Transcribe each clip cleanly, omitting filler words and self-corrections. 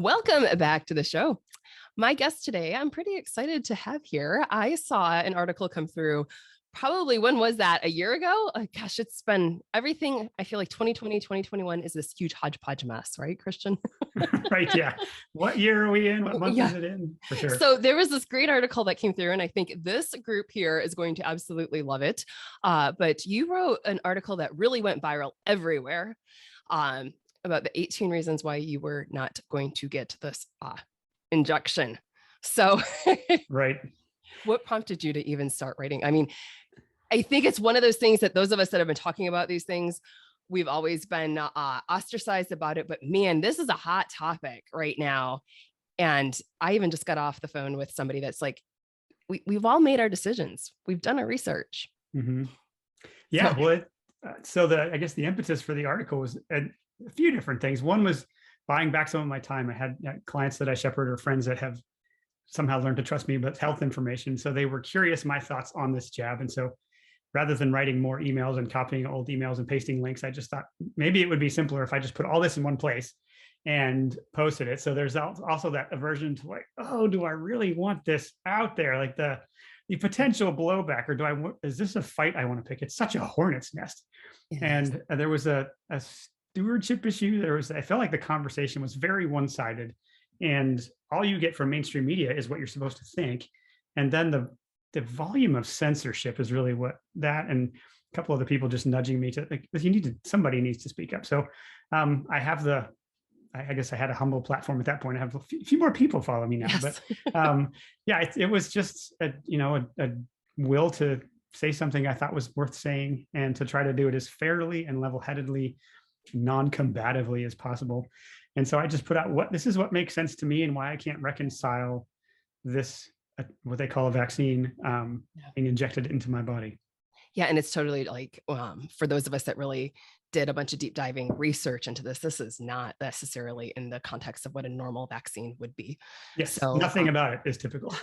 Welcome back to the show. My guest today, I'm pretty excited to have here. I saw an article come through probably, when was that? A year ago? Gosh, it's been everything. I feel like 2020, 2021 is this huge hodgepodge mess, right, Christian? Right. Yeah. What year are we in? What month is Yeah. it in? For sure. So there was this great article that came through, and I think this group here is going to absolutely love it. But you wrote an article that really went viral everywhere um, about the 18 reasons why you were not going to get this injection. So, Right. what prompted you to even start writing? I mean, I think it's one of those things that those of us that have been talking about these things, we've always been ostracized about it. But man, this is a hot topic right now. And I even just got off the phone with somebody that's like, we've all made our decisions. We've done our research. Hmm. Yeah. So, Well, I guess the impetus for the article was a few different things. One was buying back some of my time. I had clients that I shepherd or friends that have somehow learned to trust me with health information. So they were curious my thoughts on this jab. And so rather than writing more emails and copying old emails and pasting links, I just thought maybe it would be simpler if I just put all this in one place and posted it. So there's also that aversion to like, oh, do I really want this out there? Like the potential blowback, or is this a fight I want to pick? It's such a hornet's nest. And there was a stewardship issue. I felt like the conversation was very one-sided, and all you get from mainstream media is what you're supposed to think. And then the volume of censorship is really what that, and a couple other people just nudging me to like, somebody needs to speak up. So I guess I had a humble platform at that point. I have a few more people follow me now, yes. but yeah, it was just a will to say something I thought was worth saying, and to try to do it as fairly and level-headedly, non-combatively as possible. And so I just put out this is what makes sense to me, and why I can't reconcile this, what they call a vaccine, being injected into my body. Yeah. And it's totally like, for those of us that really did a bunch of deep diving research into this is not necessarily in the context of what a normal vaccine would be. Yes. So Nothing about it is typical.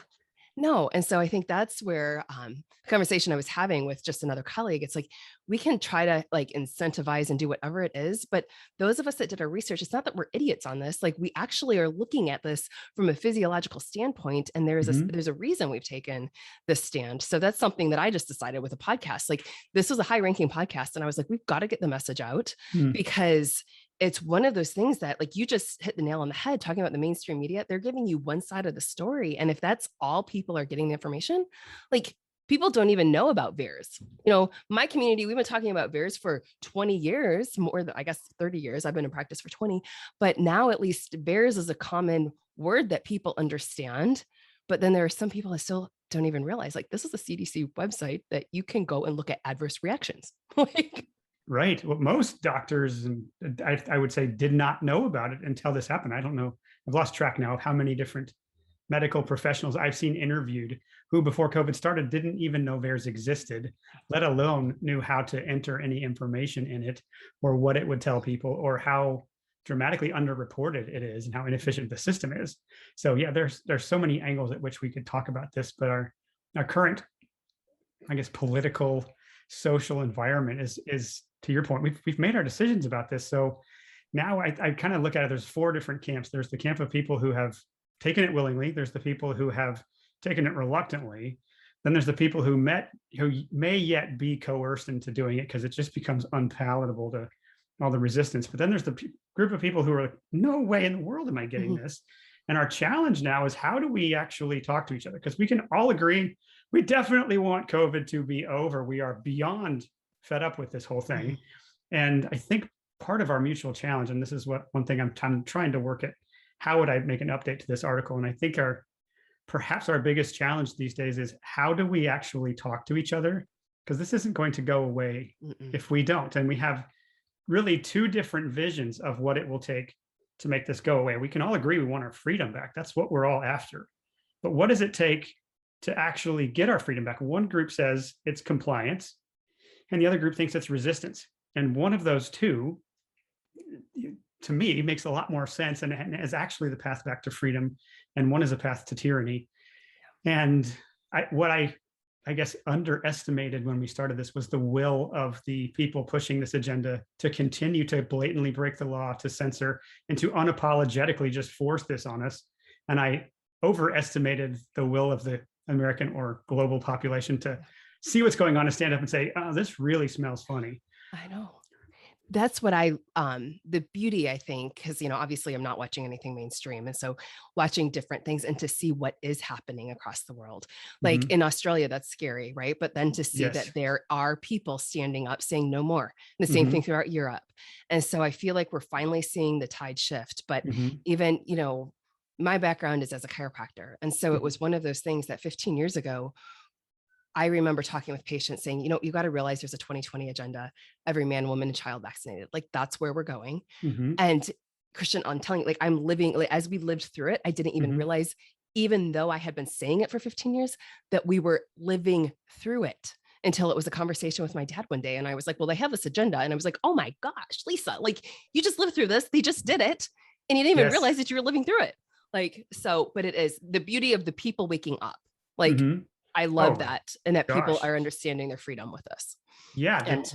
no. And so I think that's where the conversation I was having with just another colleague, it's like, we can try to like incentivize and do whatever it is. But those of us that did our research, it's not that we're idiots on this. Like, we actually are looking at this from a physiological standpoint. And there's a reason we've taken this stand. So that's something that I just decided with a podcast. Like, this was a high ranking podcast. And I was like, we've got to get the message out, because it's one of those things that, like, you just hit the nail on the head talking about the mainstream media. They're giving you one side of the story. And if that's all people are getting the information, like, people don't even know about VAERS. My community, we've been talking about VAERS for 20 years, more than, I guess, 30 years. I've been in practice for 20, but now at least VAERS is a common word that people understand. But then there are some people that still don't even realize, like, this is a CDC website that you can go and look at adverse reactions. Like, right. Well, most doctors, and I would say, did not know about it until this happened. I don't know. I've lost track now of how many different medical professionals I've seen interviewed who, before COVID started, didn't even know VAERS existed, let alone knew how to enter any information in it, or what it would tell people, or how dramatically underreported it is, and how inefficient the system is. So yeah, there's so many angles at which we could talk about this, but our current, I guess, political, social environment is to your point, we've made our decisions about this. So now I kind of look at it, there's four different camps. There's the camp of people who have taken it willingly. There's the people who have taken it reluctantly. Then there's the people who may yet be coerced into doing it because it just becomes unpalatable to all the resistance. But then there's the group of people who are like, no way in the world am I getting this. And our challenge now is, how do we actually talk to each other? Because we can all agree, we definitely want COVID to be over. We are beyond fed up with this whole thing. And I think part of our mutual challenge, and this is one thing I'm trying to work at, how would I make an update to this article? And I think perhaps our biggest challenge these days is, how do we actually talk to each other? Because this isn't going to go away if we don't. And we have really two different visions of what it will take to make this go away. We can all agree we want our freedom back. That's what we're all after. But what does it take to actually get our freedom back? One group says it's compliance, and the other group thinks it's resistance. And one of those two, to me, makes a lot more sense and is actually the path back to freedom. And one is a path to tyranny. And what I I guess, underestimated when we started this was the will of the people pushing this agenda to continue to blatantly break the law, to censor, and to unapologetically just force this on us. And I overestimated the will of the American or global population to see what's going on and stand up and say, oh, this really smells funny. I know. That's what the beauty, I think, because, obviously I'm not watching anything mainstream. And so watching different things and to see what is happening across the world. Like Mhm. in Australia, that's scary, right? But then to see Yes. that there are people standing up saying no more. And the same thing Mhm. throughout Europe. And so I feel like we're finally seeing the tide shift. But Mhm. even, my background is as a chiropractor. And so it Mhm. was one of those things that 15 years ago, I remember talking with patients saying, you got to realize there's a 2020 agenda, every man, woman, and child vaccinated. Like that's where we're going. Mhm. And Christian, I'm telling you, like I'm living, like as we lived through it, I didn't even Mhm. realize, even though I had been saying it for 15 years, that we were living through it until it was a conversation with my dad one day. And I was like, well, they have this agenda. And I was like, oh my gosh, Lisa, like you just lived through this. They just did it. And you didn't even Yes. realize that you were living through it. Like, so, but it is the beauty of the people waking up. Like, Mhm. I love Oh that. And that people gosh. are understanding their freedom with us. Yeah. And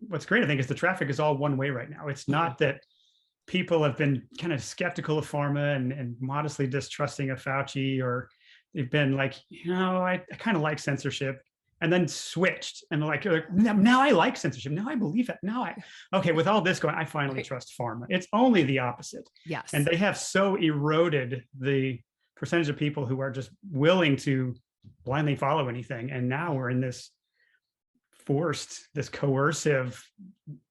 What's great, I think, is the traffic is all one way right now. It's mhm, not that people have been kind of skeptical of pharma and modestly distrusting of Fauci, or they've been like, I kind of like censorship, and then switched and like now I like censorship. Now I believe it. Okay, with all this going, I finally right. trust pharma. It's only the opposite. And Yes. they have so eroded the percentage of people who are just willing to blindly follow anything. And now we're in this coercive,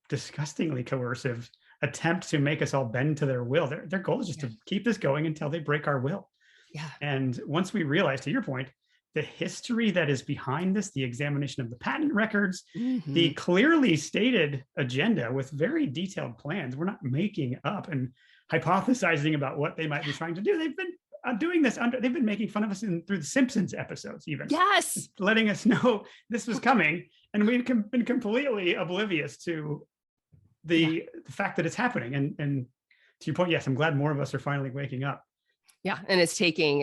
disgustingly coercive attempt to make us all bend to their will. Their goal is just Yeah. to keep this going until they break our will. Yeah. And once we realize, to your point, the history that is behind this, the examination of the patent records, the Mhm. clearly stated agenda with very detailed plans, we're not making up and hypothesizing about what they might be trying to do. They've been doing this they've been making fun of us through the Simpsons episodes, even Yes. letting us know this was coming. And we've been completely oblivious to Yeah. the fact that it's happening. And to your point, yes, I'm glad more of us are finally waking up. Yeah. And it's taking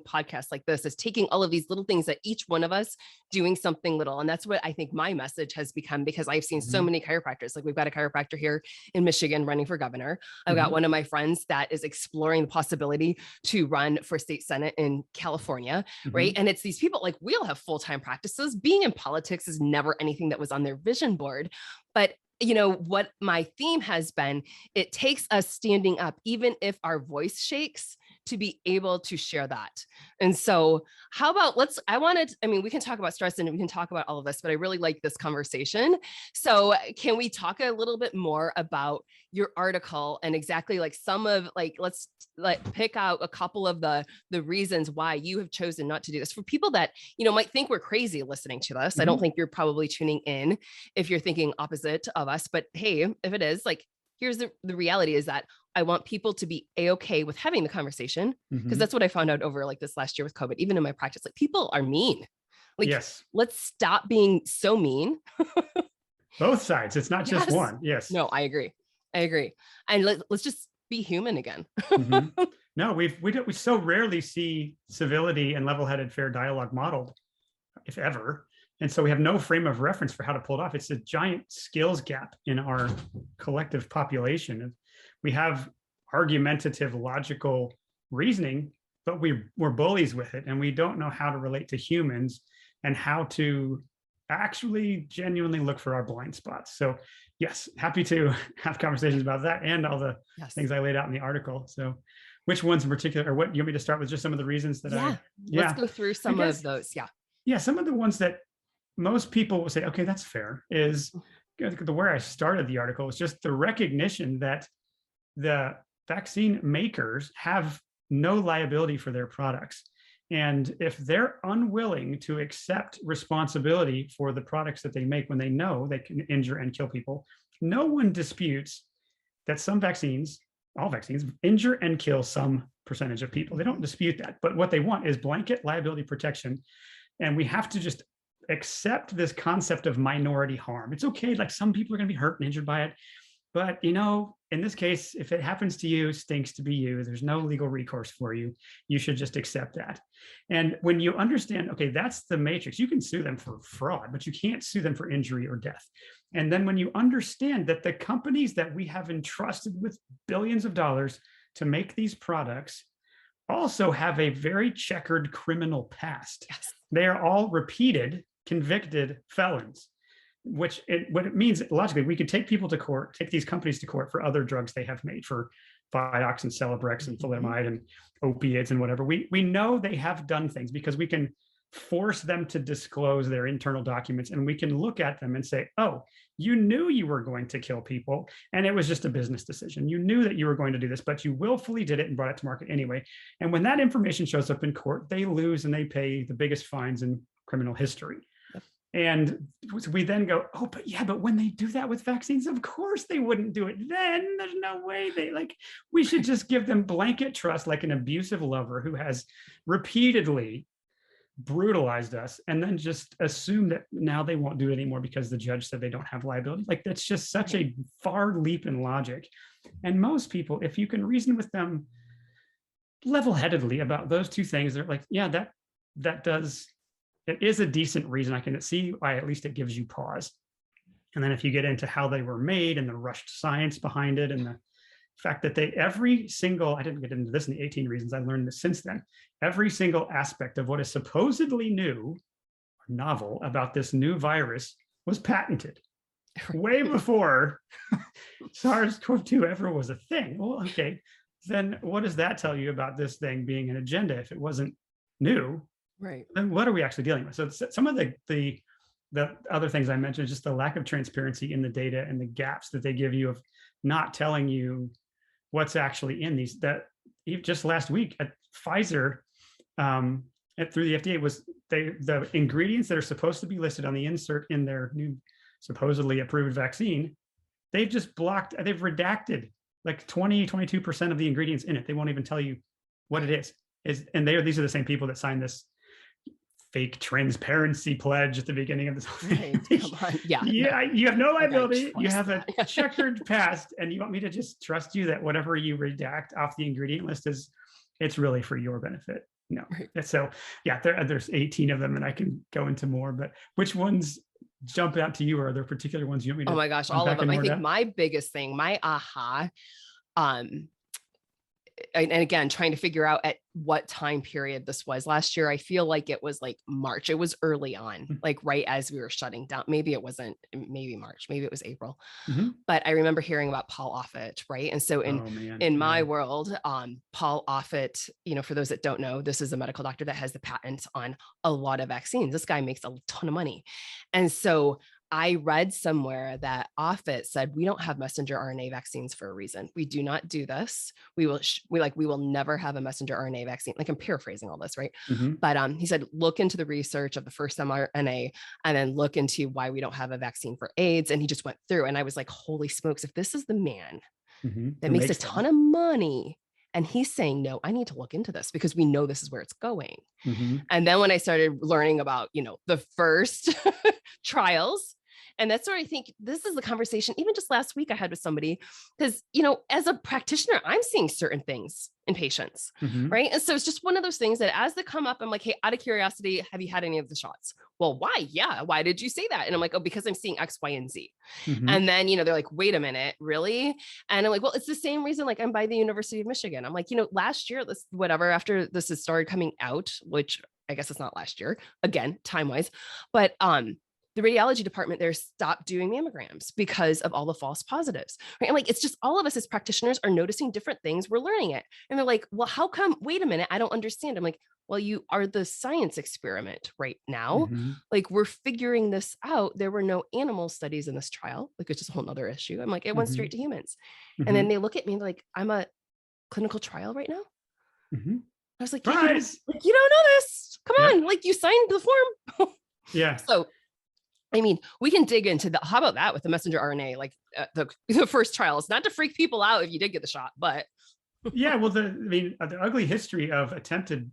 podcasts like this, it's taking all of these little things that each one of us doing something little. And that's what I think my message has become, because I've seen so Mhm. many chiropractors. Like we've got a chiropractor here in Michigan running for governor. I've got Mhm. one of my friends that is exploring the possibility to run for state senate in California. Right. Mhm. And it's these people, like we all have full-time practices. Being in politics is never anything that was on their vision board. But what my theme has been, it takes us standing up, even if our voice shakes, to be able to share that. And so, how about we can talk about stress and we can talk about all of this, but I really like this conversation. So, can we talk a little bit more about your article and exactly like some of like, let's pick out a couple of the reasons why you have chosen not to do this for people that, might think we're crazy listening to this. I don't Mhm. think you're probably tuning in if you're thinking opposite of us, but hey, if it is, like, here's the reality is that I want people to be a-okay with having the conversation, because Mhm. that's what I found out over like this last year with COVID, even in my practice, like people are mean. Like, Yes. let's stop being so mean. Both sides. It's not just Yes. one. Yes. No, I agree. I agree. And let's just be human again. Mhm. No, we so rarely see civility and level-headed fair dialogue modeled, if ever. And so we have no frame of reference for how to pull it off. It's a giant skills gap in our collective population. We have argumentative, logical reasoning, but we're bullies with it, and we don't know how to relate to humans and how to actually genuinely look for our blind spots. So, yes, happy to have conversations about that and all the Yes. things I laid out in the article. So, which ones in particular, or what you want me to start with? Just some of the reasons that Yeah. Let's yeah, go through I some of guess, those. Yeah. yeah, some of the ones that most people will say, okay, that's fair, is the where I started the article was just the recognition that the vaccine makers have no liability for their products. And if they're unwilling to accept responsibility for the products that they make when they know they can injure and kill people, no one disputes that some vaccines, all vaccines, injure and kill some percentage of people. They don't Mhm. dispute that. But what they want is blanket liability protection. And we have to just accept this concept of minority harm. It's okay, like some people are going to be hurt and injured by it, But, in this case, if it happens to you, stinks to be you. There's no legal recourse for you. You should just accept that. And when you understand, okay, that's the matrix, you can sue them for fraud, but you can't sue them for injury or death. And then when you understand that the companies that we have entrusted with billions of dollars to make these products also have a very checkered criminal past. Yes. They are all repeated, convicted felons, what it means logically, we could take people to court, take these companies to court for other drugs they have made, for Vioxx and Celebrex and thalidomide and opiates and whatever. We know they have done things because we can force them to disclose their internal documents, and we can look at them and say, oh, you knew you were going to kill people and it was just a business decision. You knew that you were going to do this, but you willfully did it and brought it to market anyway. And when that information shows up in court, they lose and they pay the biggest fines in criminal history. And we then go, oh, but when they do that with vaccines, of course they wouldn't do it then. There's no way we should just give them blanket trust, like an abusive lover who has repeatedly brutalized us, and then just assume that now they won't do it anymore because the judge said they don't have liability. Like, that's just such a far leap in logic. And most people, if you can reason with them level-headedly about those two things, they're like, yeah, it is a decent reason. I can see why at least it gives you pause. And then if you get into how they were made and the rushed science behind it, and the fact that I didn't get into this in the 18 reasons, I learned this since then, every single aspect of what is supposedly new or novel about this new virus was patented way before SARS-CoV-2 ever was a thing. Well, okay, then what does that tell you about this thing being an agenda if it wasn't new? Right. Then what are we actually dealing with? So some of the other things I mentioned, just the lack of transparency in the data and the gaps that they give you of not telling you what's actually in these. That just last week at Pfizer, through the FDA, was the ingredients that are supposed to be listed on the insert in their new supposedly approved vaccine, they've redacted like 22% of the ingredients in it. They won't even tell you what it is. These are the same people that signed this fake transparency pledge at the beginning of this. Right. Come on. Yeah. Yeah. You have no liability. You have a that. checkered past, and you want me to just trust you that whatever you redact off the ingredient list it's really for your benefit. No. Right. So yeah, there's 18 of them, and I can go into more, but which ones jump out to you? Or are there particular ones you want me to? Oh my gosh, all of them. I think my biggest thing, my aha, and again, trying to figure out at what time period this was last year. I feel like it was like March. It was early on, like right as we were shutting down. Maybe it wasn't, maybe March, maybe it was April. But I remember hearing about Paul Offit, right? And so in my world, Paul Offit, for those that don't know, this is a medical doctor that has the patent on a lot of vaccines. This guy makes a ton of money. And so I read somewhere that Offit said, we don't have messenger RNA vaccines for a reason. We do not do this. We will never have a messenger RNA vaccine. Like, I'm paraphrasing all this, right? But he said, look into the research of the first mRNA and then look into why we don't have a vaccine for AIDS. And he just went through, and I was like, holy smokes, if this is the man that makes a ton of money, and he's saying, no, I need to look into this because we know this is where it's going. And then when I started learning about, the first trials, and that's where I think this is the conversation, even just last week I had with somebody, because, as a practitioner, I'm seeing certain things in patients, right? And so it's just one of those things that as they come up, I'm like, hey, out of curiosity, have you had any of the shots? Well, why? Yeah. Why did you say that? And I'm like, oh, because I'm seeing X, Y, and Z. And then, they're like, wait a minute, really? And I'm like, well, it's the same reason, like, I'm by the University of Michigan. I'm like, last year, after this has started coming out, which I guess it's not last year, again, time-wise, but, the radiology department there stopped doing mammograms because of all the false positives, right? And like, it's just all of us as practitioners are noticing different things. We're learning it. And they're like, well, how come, wait a minute, I don't understand. I'm like, well, you are the science experiment right now. Like, we're figuring this out. There were no animal studies in this trial, like, it's just a whole nother issue. I'm like, it went straight to humans. And then they look at me and they're like, I'm a clinical trial right now. I was like, yeah, you don't know this. Come on. Like, you signed the form. Yeah. So, I mean, we can dig into how about that with the messenger RNA, like the first trials, not to freak people out if you did get the shot, but. Yeah, well, the ugly history of attempted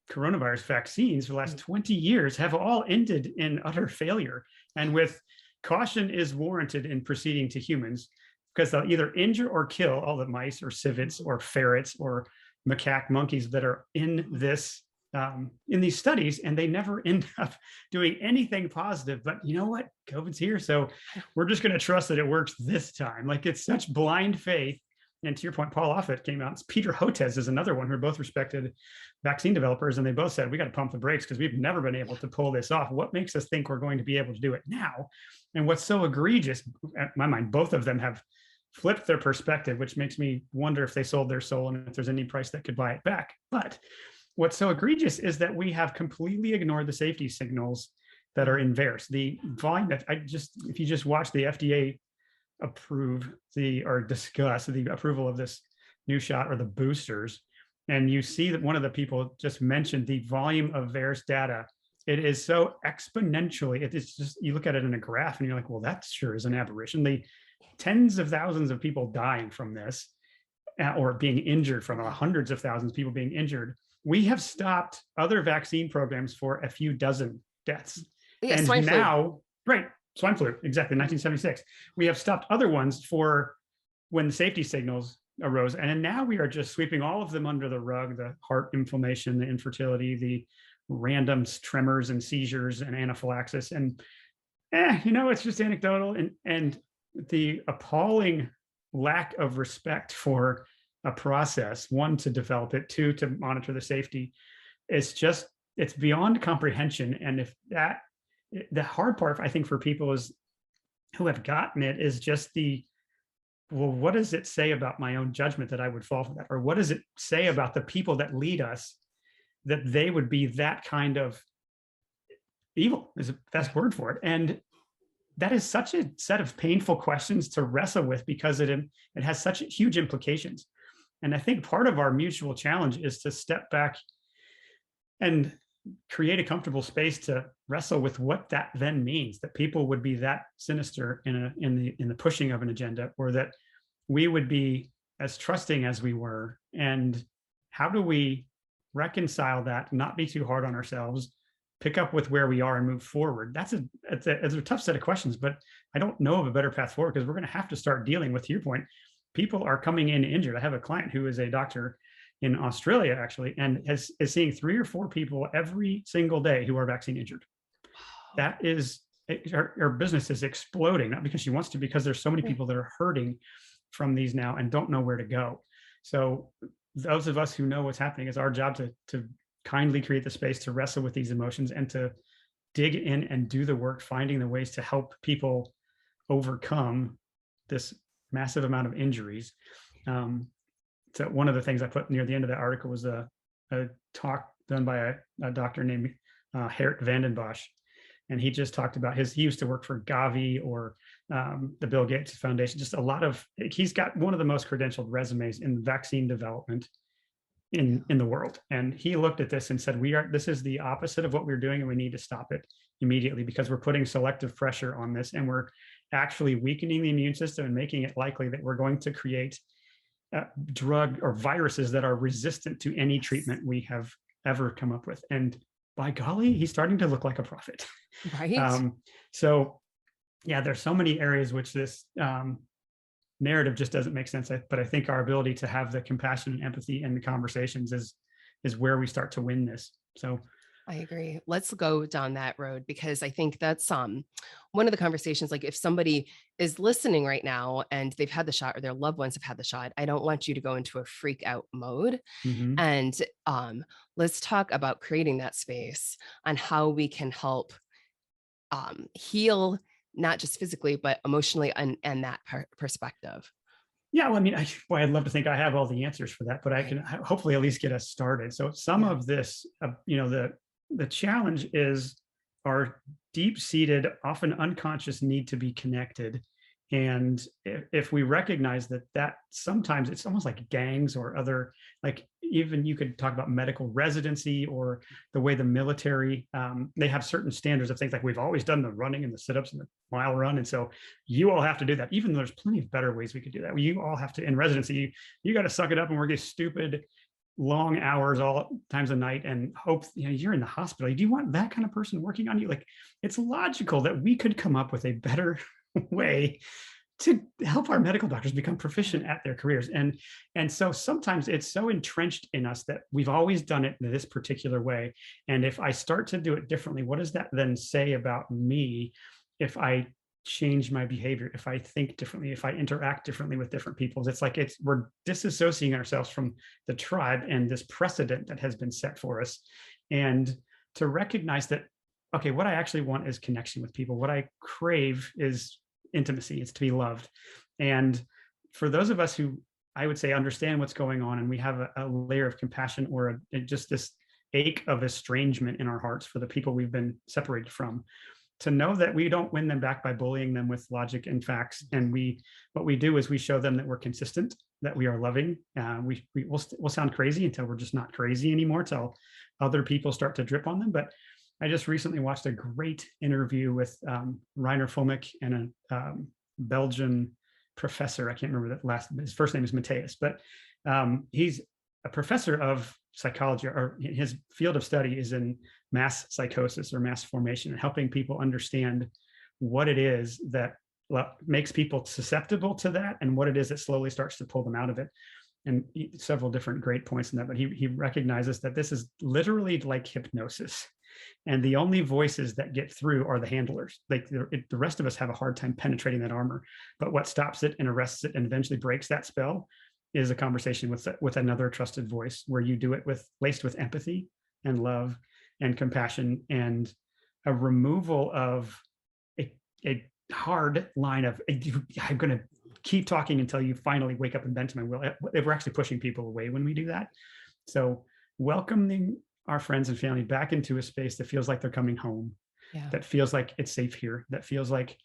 coronavirus vaccines for the last 20 years have all ended in utter failure. And with caution is warranted in proceeding to humans, because they'll either injure or kill all the mice or civets or ferrets or macaque monkeys that are in these studies, and they never end up doing anything positive. But you know what? COVID's here, so we're just going to trust that it works this time. Like, it's such blind faith. And to your point, Paul Offit came out. Peter Hotez is another one who are both respected vaccine developers, and they both said we got to pump the brakes because we've never been able to pull this off. What makes us think we're going to be able to do it now? And what's so egregious, at my mind, both of them have flipped their perspective, which makes me wonder if they sold their soul and if there's any price that could buy it back. But what's so egregious is that we have completely ignored the safety signals that are in VAERS. The volume that if you just watch the FDA discuss the approval of this new shot or the boosters, and you see that one of the people just mentioned the volume of VAERS data. It is so exponentially, it is just, you look at it in a graph and you're like, well, that sure is an aberration. The tens of thousands of people dying from this, or being injured from it, hundreds of thousands of people being injured. We have stopped other vaccine programs for a few dozen deaths. Yeah, and swine now, flu. Right, swine flu, exactly, 1976. We have stopped other ones for when the safety signals arose. And now we are just sweeping all of them under the rug: the heart inflammation, the infertility, the random tremors and seizures and anaphylaxis. And it's just anecdotal. And the appalling lack of respect for a process, one, to develop it, two, to monitor the safety, it's beyond comprehension. And the hard part, I think, for people who have gotten it is just well, what does it say about my own judgment that I would fall for that? Or what does it say about the people that lead us that they would be that kind of evil, is the best word for it. And that is such a set of painful questions to wrestle with, because it has such huge implications. And I think part of our mutual challenge is to step back and create a comfortable space to wrestle with what that then means, that people would be that sinister in the pushing of an agenda, or that we would be as trusting as we were. And how do we reconcile that, not be too hard on ourselves, pick up with where we are and move forward? It's a tough set of questions, but I don't know of a better path forward, because we're going to have to start dealing with, to your point, people are coming in injured. I have a client who is a doctor in Australia, actually, and is seeing 3 or 4 people every single day who are vaccine injured. That is, her business is exploding, not because she wants to, because there's so many people that are hurting from these now and don't know where to go. So those of us who know what's happening, it's our job to kindly create the space to wrestle with these emotions and to dig in and do the work, finding the ways to help people overcome this massive amount of injuries. So one of the things I put near the end of that article was a talk done by a doctor named Geert Vandenbosch. And he just talked about he used to work for Gavi or the Bill Gates Foundation. Just he's got one of the most credentialed resumes in vaccine development in the world. And he looked at this and said, this is the opposite of what we're doing, and we need to stop it immediately, because we're putting selective pressure on this, and we're actually weakening the immune system and making it likely that we're going to create drug or viruses that are resistant to any treatment we have ever come up with. And by golly, he's starting to look like a prophet. Right. So yeah, there's so many areas which this narrative just doesn't make sense. But I think our ability to have the compassion and empathy in the conversations is where we start to win this. So I agree. Let's go down that road, because I think that's one of the conversations. Like, if somebody is listening right now and they've had the shot, or their loved ones have had the shot, I don't want you to go into a freak out mode. And let's talk about creating that space on how we can help heal, not just physically, but emotionally, and that perspective. Yeah, well, I mean, I'd love to think I have all the answers for that, but I can hopefully at least get us started. So some of this, the challenge is our deep-seated, often unconscious need to be connected. And if we recognize that sometimes it's almost like gangs or other, like, even you could talk about medical residency, or the way the military, they have certain standards of things like, we've always done the running and the sit-ups and the mile run, and so you all have to do that, even though there's plenty of better ways we could do that. You all have to, in residency, you got to suck it up and work these stupid long hours all times a night and hope you're in the hospital. Do you want that kind of person working on you? Like, it's logical that we could come up with a better way to help our medical doctors become proficient at their careers. And so sometimes it's so entrenched in us that we've always done it this particular way. And if I start to do it differently, what does that then say about me if I change my behavior, if I think differently, if I interact differently with different people? It's like we're disassociating ourselves from the tribe and this precedent that has been set for us. And to recognize that, okay, what I actually want is connection with people. What I crave is intimacy. It's to be loved. And for those of us who, I would say, understand what's going on, and we have a layer of compassion or just this ache of estrangement in our hearts for the people we've been separated from, to know that we don't win them back by bullying them with logic and facts. And what we do is we show them that we're consistent, that we are loving. We'll sound crazy until we're just not crazy anymore, till other people start to drip on them. But I just recently watched a great interview with Reiner Fulmick and a Belgian professor. I can't remember his first name is Matthias, but he's a professor of psychology, or his field of study is in mass psychosis or mass formation, and helping people understand what it is that makes people susceptible to that and what it is that slowly starts to pull them out of it. And several different great points in that, but he recognizes that this is literally like hypnosis. And the only voices that get through are the handlers. Like the rest of us have a hard time penetrating that armor. But what stops it and arrests it and eventually breaks that spell is a conversation with another trusted voice, where you do it laced with empathy and love and compassion, and a removal of a hard line of, I'm going to keep talking until you finally wake up and bend to my will. We're actually pushing people away when we do that. So welcoming our friends and family back into a space that feels like they're coming home, Yeah. that feels like it's safe here, that feels like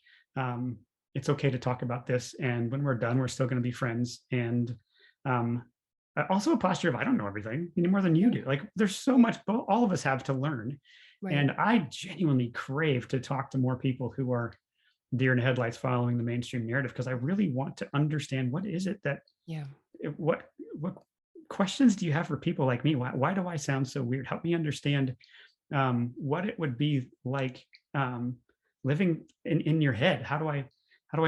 it's okay to talk about this. And when we're done, we're still going to be friends. And also a posture of, I don't know everything any more than you do. Like there's so much all of us have to learn. Right. And I genuinely crave to talk to more people who are deer in the headlights following the mainstream narrative, because I really want to understand, what is it that, what questions do you have for people like me? Why do I sound so weird? Help me understand what it would be like living in your head. How do I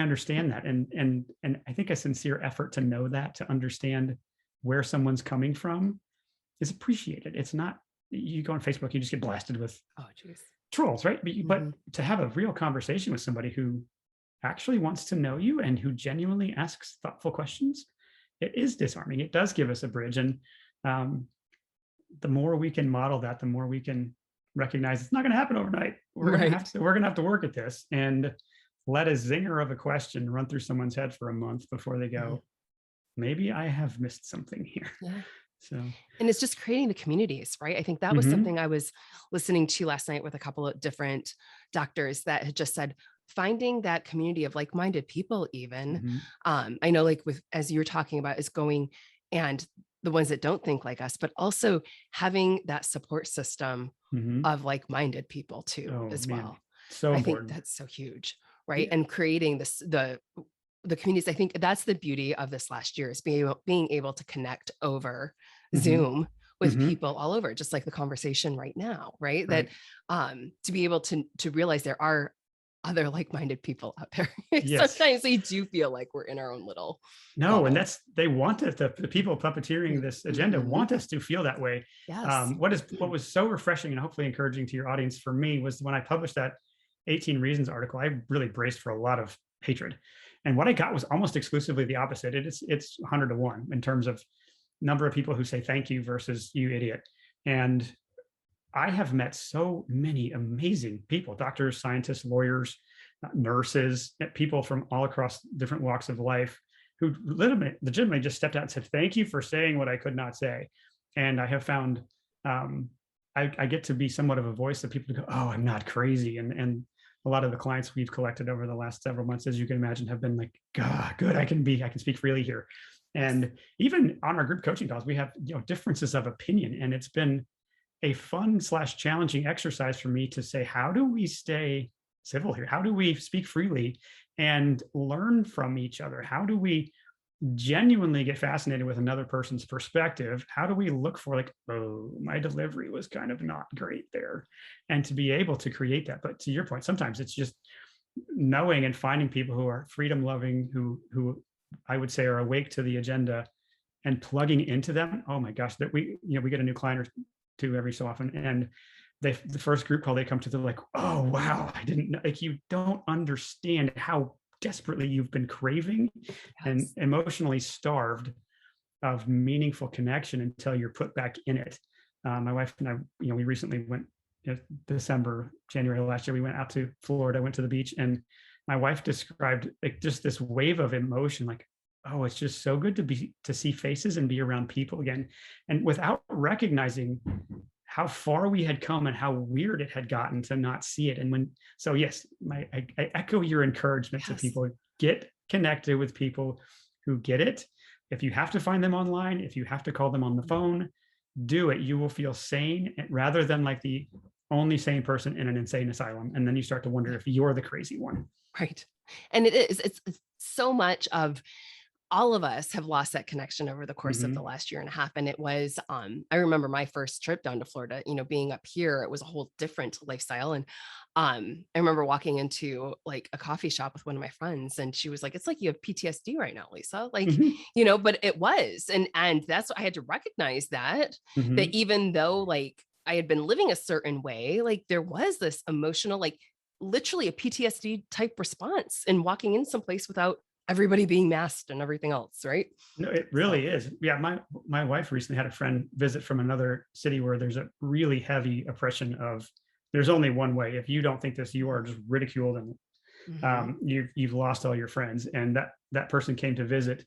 understand that? And I think a sincere effort to know that, to understand where someone's coming from, is appreciated. It's not, you go on Facebook, you just get blasted with trolls, right? But to have a real conversation with somebody who actually wants to know you and who genuinely asks thoughtful questions, it is disarming. It does give us a bridge. And the more we can model that, the more we can recognize it's not going to happen overnight. We're going to have to work at this, and let a zinger of a question run through someone's head for a month before they go, maybe I have missed something here. Yeah. So, and it's just creating the communities, right? I think that was something I was listening to last night with a couple of different doctors that had just said, finding that community of like-minded people, even. I know, like as you're talking about, is going and the ones that don't think like us, but also having that support system of like-minded people too, as well. So I important. think that's so huge, right? And creating the communities. I think that's the beauty of this last year, is being able to connect over Zoom with people all over, just like the conversation right now, right? That to be able to realize there are other like-minded people out there. Sometimes we do feel like we're in our own little bubble. And they want it. The people puppeteering this agenda want us to feel that way. What was so refreshing and hopefully encouraging to your audience for me was when I published that 18 Reasons article, I really braced for a lot of hatred. And what I got was almost exclusively the opposite. It's 100 to 1 in terms of number of people who say thank you versus you idiot. And I have met so many amazing people, doctors, scientists, lawyers, nurses, people from all across different walks of life, who legitimately just stepped out and said, thank you for saying what I could not say. And I have found I get to be somewhat of a voice that people go, oh, I'm not crazy. And a lot of the clients we've collected over the last several months, as you can imagine, have been like, God, good, I can speak freely here. And even on our group coaching calls, we have differences of opinion. And it's been a fun / challenging exercise for me to say, how do we stay civil here? How do we speak freely and learn from each other? How do we genuinely get fascinated with another person's perspective? How do we look for, like, oh, my delivery was kind of not great there, and to be able to create that? But to your point, sometimes it's just knowing and finding people who are freedom loving, who I would say are awake to the agenda, and plugging into them. Oh my gosh, that we get a new client or two every so often, and the first group call they come to, they're like, oh wow, I didn't know. Like, you don't understand how desperately you've been craving and Yes. emotionally starved of meaningful connection until you're put back in it. My wife and I, we recently went, December, January last year, we went out to Florida, went to the beach, and my wife described like just this wave of emotion, like, oh, it's just so good to see faces and be around people again, and without recognizing how far we had come and how weird it had gotten to not see it. And so yes, I echo your encouragement to Yes. people: get connected with people who get it. If you have to find them online, if you have to call them on the phone, do it. You will feel sane rather than like the only sane person in an insane asylum. And then you start to wonder if you're the crazy one. Right. And it's so much of all of us have lost that connection over the course of the Hmm. last year and a half. And it was, I remember my first trip down to Florida, being up here, it was a whole different lifestyle. And I remember walking into like a coffee shop with one of my friends, and she was like, it's like you have PTSD right now, Lisa. Like, Hmm. but it was. And that's what I had to recognize that Hmm. even though like I had been living a certain way, like there was this emotional, like literally a PTSD type response in walking in someplace without everybody being masked and everything else, right? No, it So, really is. Yeah, my wife recently had a friend visit from another city where there's a really heavy oppression of there's only one way. If you don't think this, you are just ridiculed, and mhm. you've lost all your friends. And that person came to visit,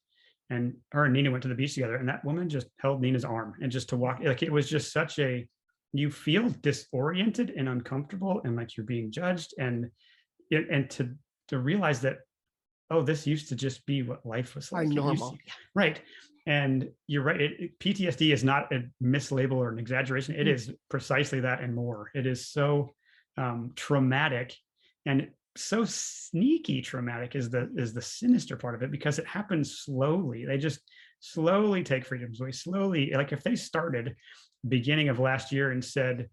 and her and Nina went to the beach together, and that woman just held Nina's arm, and just to walk, like, it was just such a, you feel disoriented and uncomfortable and like you're being judged, and to realize that, oh, this used to just be what life was Are like. It used to, normal. Yeah. right. And you're right. PTSD is not a mislabel or an exaggeration. It Mm, is precisely that and more. It is so traumatic, and so sneaky traumatic is the sinister part of it, because it happens slowly. They just slowly take freedoms away, slowly. Like if they started beginning of last year and said,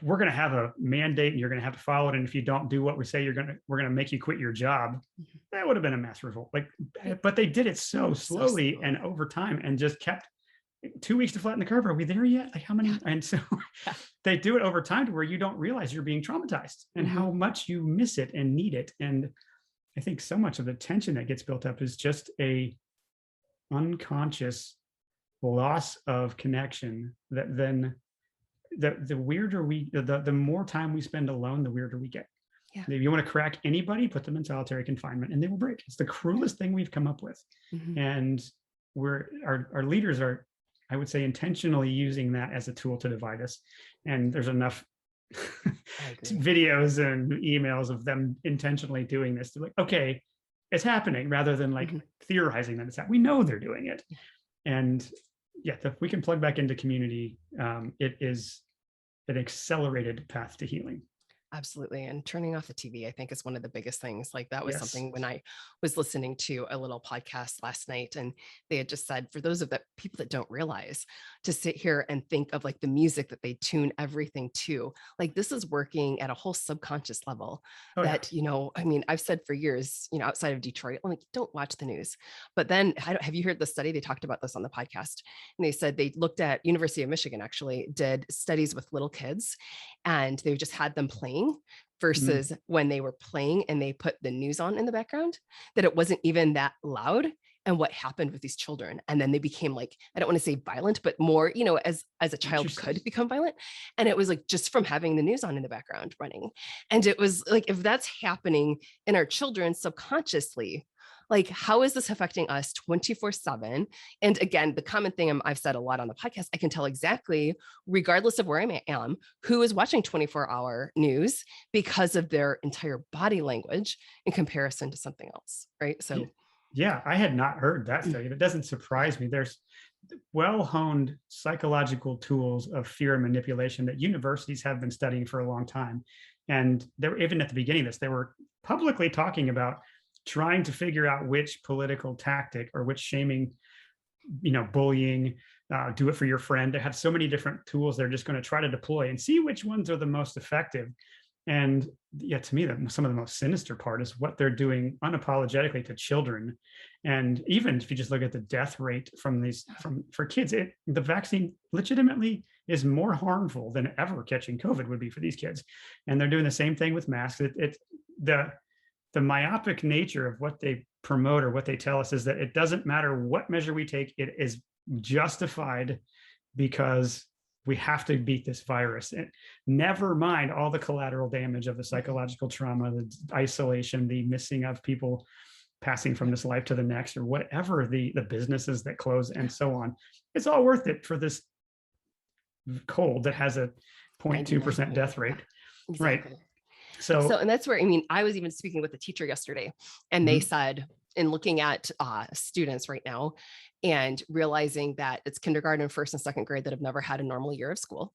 we're going to have a mandate and you're going to have to follow it, and if you don't do what we say, we're going to make you quit your job, mhm. that would have been a mass revolt. Like, Right. but they did it so So slowly and slowly. over time, and just kept 2 weeks to flatten the curve. Are we there yet? Like, how Yeah. many? And so Yeah. they do it over time to where you don't realize you're being traumatized and Mhm. how much you miss it and need it. And I think so much of the tension that gets built up is just a unconscious loss of connection, that then the weirder the more time we spend alone, the weirder we get. Yeah. If you want to crack anybody, put them in solitary confinement and they will break. It's the Yeah. cruelest thing we've come up with. Mhm. And our leaders are, I would say, intentionally using that as a tool to divide us. And there's enough I agree. videos and emails of them intentionally doing this to, like, okay, it's happening, rather than like Mhm. theorizing that it's happening. We know they're doing it. Yeah. And yeah, if we can plug back into community, it is an accelerated path to healing. Absolutely. And turning off the TV, I think, is one of the biggest things. Like that was Yes. something when I was listening to a little podcast last night, and they had just said, for those of the people that don't realize, to sit here and think of like the music that they tune everything to, like this is working at a whole subconscious level Oh yeah. that, I mean, I've said for years, outside of Detroit, I'm like, don't watch the news. But then have you heard the study? They talked about this on the podcast, and they said they looked at University of Michigan actually did studies with little kids, and they just had them playing Mm. versus when they were playing and they put the news on in the background, that it wasn't even that loud. And what happened with these children, and then they became like, I don't want to say violent, but more, as a child Interesting. could become violent. And it was like just from having the news on in the background running. And it was like, if that's happening in our children subconsciously, like how is this affecting us 24/7? And again, the common thing I've said a lot on the podcast, I can tell exactly, regardless of where I am, who is watching 24-hour news because of their entire body language in comparison to something else, right? So, Yeah, I had not heard that study. That doesn't yeah. surprise me. There's well-honed psychological tools of fear and manipulation that universities have been studying for a long time. And they were, even at the beginning of this, they were publicly talking about trying to figure out which political tactic or which shaming, bullying, do it for your friend. They have so many different tools they're just going to try to deploy and see which ones are the most effective. And yeah, to me, some of the most sinister part is what they're doing unapologetically to children. And even if you just look at the death rate from these from for kids, the vaccine legitimately is more harmful than ever catching COVID would be for these kids. And they're doing the same thing with masks. The the myopic nature of what they promote or what they tell us is that it doesn't matter what measure we take, it is justified because we have to beat this virus. And never mind all the collateral damage of the psychological trauma, the isolation, the missing of people passing from this life to the next, or whatever the businesses that close and so on. It's all worth it for this cold that has a 0.2% 99. death rate. Right. Exactly. So, So, and that's where, I mean, I was even speaking with a teacher yesterday, and they mhm, said, in looking at students right now and realizing that it's kindergarten, first and second grade that have never had a normal year of school.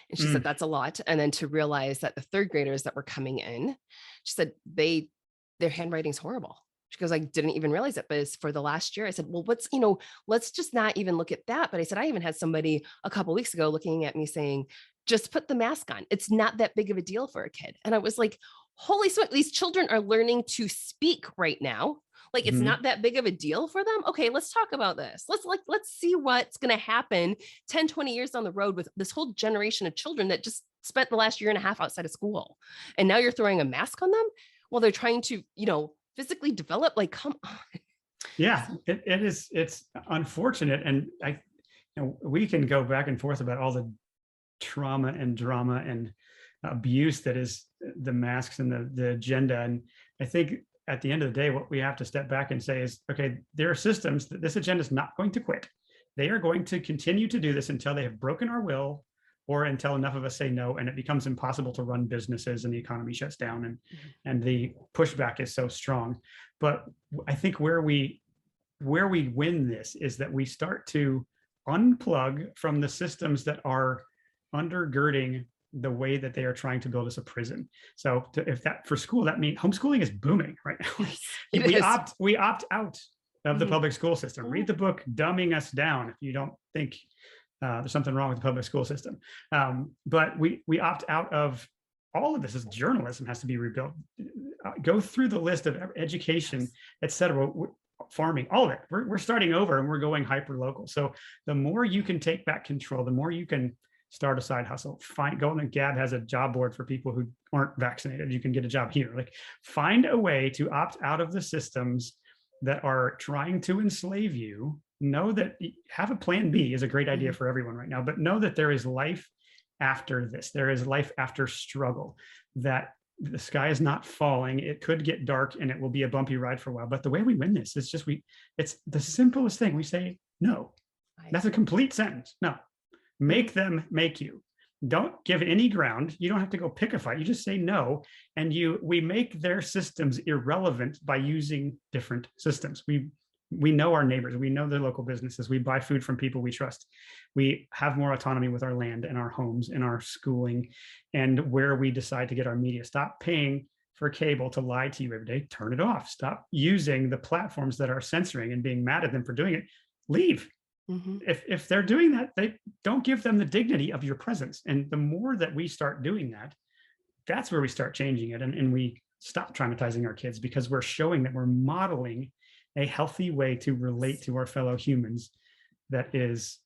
And she said, mm, that's a lot. And then to realize that the third graders that were coming in, she said, their handwriting's horrible. She goes, I didn't even realize it, but it's for the last year. I said, well, let's just not even look at that. But I said, I even had somebody a couple of weeks ago looking at me saying, just put the mask on. It's not that big of a deal for a kid. And I was like, holy smoke, these children are learning to speak right now. Like it's mhm. not that big of a deal for them. Okay, let's talk about this. Let's see what's going to happen 10, 20 years down the road with this whole generation of children that just spent the last year and a half outside of school. And now you're throwing a mask on them while they're trying to, physically develop. Like, come on. Yeah, it's unfortunate. And we can go back and forth about all the trauma and drama and abuse that is the masks and the agenda. And I think at the end of the day, what we have to step back and say is, okay, there are systems that this agenda is not going to quit. They are going to continue to do this until they have broken our will or until enough of us say no and it becomes impossible to run businesses and the economy shuts down and the pushback is so strong. But I think where we win this is that we start to unplug from the systems that are undergirding the way that they are trying to build us a prison. So if that for school, that means homeschooling is booming right now. Yes, it we is. opt out of the Mhm. public school system. Read the book Dumbing Us Down if you don't think there's something wrong with the public school system. But we opt out of all of this. As journalism has to be rebuilt. Go through the list of education, Yes. et cetera. Farming, all of it. We're starting over and we're going hyper local. So the more you can take back control, the more you can start a side hustle. Go on, and Gab has a job board for people who aren't vaccinated. You can get a job here. Like find a way to opt out of the systems that are trying to enslave you. Know that have a plan B is a great idea Mhm. for everyone right now, but know that there is life after this. There is life after struggle, that the sky is not falling. It could get dark and it will be a bumpy ride for a while. But the way we win this is it's the simplest thing. We say no. I That's a agree. complete sentence. No, Mhm. make them make you. Don't give any ground. You don't have to go pick a fight. You just say no. And we make their systems irrelevant by using different systems. We know our neighbors, we know their local businesses, we buy food from people we trust. We have more autonomy with our land and our homes and our schooling and where we decide to get our media. Stop paying for cable to lie to you every day. Turn it off. Stop using the platforms that are censoring and being mad at them for doing it. Leave. Mhm. If they're doing that, they don't give them the dignity of your presence. And the more that we start doing that, that's where we start changing it. And we stop traumatizing our kids because we're showing that we're modeling a healthy way to relate to our fellow humans that is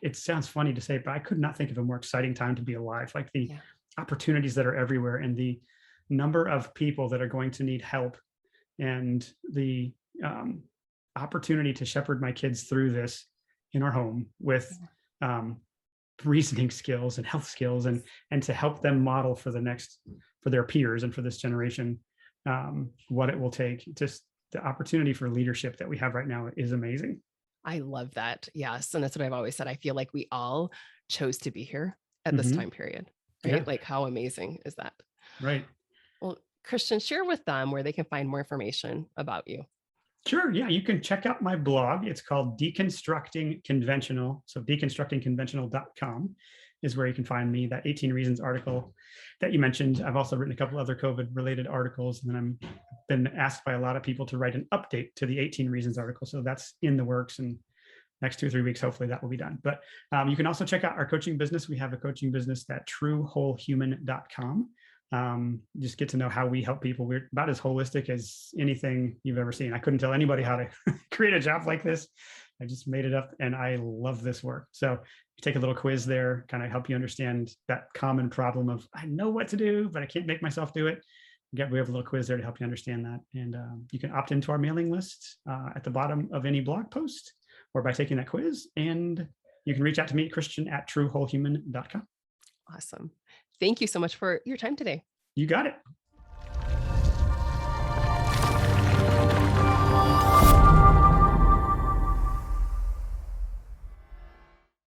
it sounds funny to say, but I could not think of a more exciting time to be alive. Like the Yeah. opportunities that are everywhere and the number of people that are going to need help and the um, opportunity to shepherd my kids through this in our home with Yeah. um, reasoning skills and health skills and to help them model for their peers and for this generation what it will take. Just the opportunity for leadership that we have right now is amazing. I love that. Yes. And that's what I've always said. I feel like we all chose to be here at this Hmm. time period, Yeah, right? Like, how amazing is that? right. Well, Christian, share with them where they can find more information about you. Sure. Yeah, you can check out my blog. It's called Deconstructing Conventional. So deconstructingconventional.com is where you can find me. That 18 Reasons article that you mentioned. I've also written a couple other COVID related articles, and then I'm been asked by a lot of people to write an update to the 18 Reasons article. So that's in the works, and next 2 or 3 weeks, hopefully that will be done. But you can also check out our coaching business. We have a coaching business at truewholehuman.com. Just get to know how we help people. We're about as holistic as anything you've ever seen. I couldn't tell anybody how to create a job like this. I just made it up and I love this work. So you take a little quiz there, kind of help you understand that common problem of I know what to do, but I can't make myself do it. We have a little quiz there to help you understand that. And you can opt into our mailing list at the bottom of any blog post or by taking that quiz. And you can reach out to me, Christian at truewholehuman.com. Awesome. Thank you so much for your time today. You got it.